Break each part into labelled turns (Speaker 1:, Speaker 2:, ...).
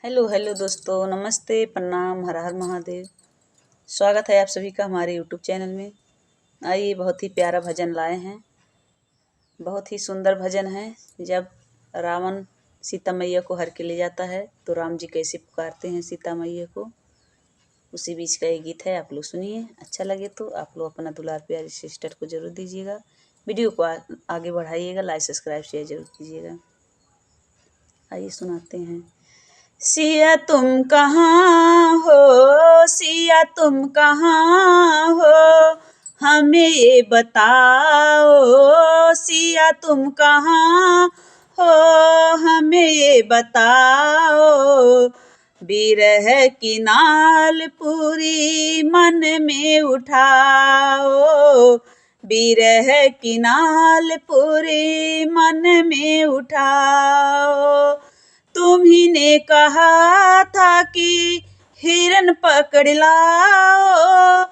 Speaker 1: Hello hello दोस्तों, नमस्ते, प्रणाम, हर हर महादेव। स्वागत है आप सभी का हमारे यूट्यूब चैनल में। आइए, बहुत ही प्यारा भजन लाए हैं। बहुत ही सुंदर भजन है। जब रावण सीता मैया को हर के ले जाता है तो राम जी कैसे पुकारते हैं सीता मैया को, उसी बीच का ये गीत है। आप लोग सुनिए। अच्छा लगे तो आप लोग अपना दुलार प्यारी सिस्टर को जरूर दीजिएगा। वीडियो को आगे बढ़ाइएगा, लाइक सब्सक्राइब शेयर जरूर कीजिएगा। आइए सुनाते हैं। सिया तुम कहाँ हो, सिया तुम कहाँ हो, हमें ये बताओ। सिया तुम कहाँ हो, हमें ये बताओ। बिरह की नाल पूरी मन में उठाओ। बिरह की नाल पूरी मन में उठाओ। तुम्ही ने कहा था कि हिरन पकड़ लाओ।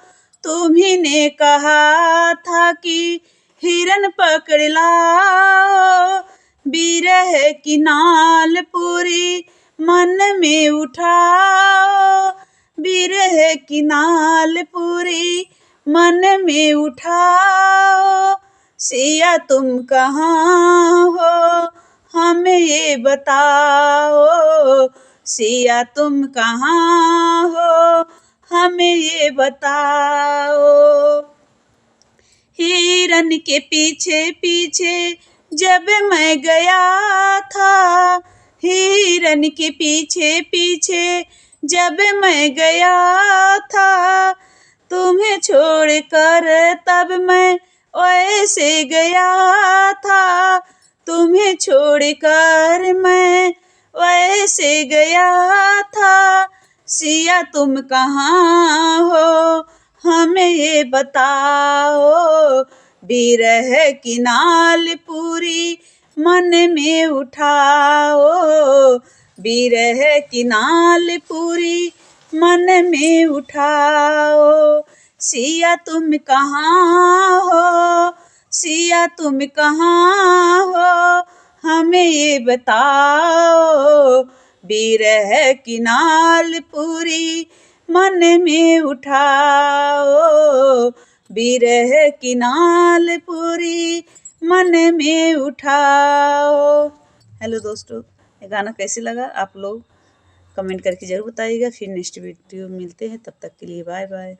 Speaker 1: तुम्ही ने कहा था कि हिरन पकड़ लाओ। बिरह की नाल पूरी मन में उठाओ। बिरह की नाल पूरी मन में उठाओ। सिया तुम कहाँ हो, हमें ये बताओ। सिया तुम कहाँ हो, हमें ये बताओ। हिरन के पीछे पीछे जब मैं गया था, हिरन के पीछे पीछे जब मैं गया था, तुम्हें छोड़कर तब मैं वैसे गया था। तुम्हें छोड़कर मैं वैसे गया था। सिया तुम कहाँ हो, हमें ये बताओ। बिरह की नाल पूरी मन में उठाओ। बिरह की नाल पूरी मन में उठाओ। सिया तुम कहाँ हो, सिया तुम कहाँ हो, हमें ये बताओ। बिरह की नाल पूरी मन में उठाओ। बिरह की नाल पूरी मन में उठाओ। हेलो दोस्तों, ये गाना कैसे लगा आप लोग कमेंट करके ज़रूर बताइएगा। फिर नेक्स्ट वीडियो मिलते हैं, तब तक के लिए बाय बाय।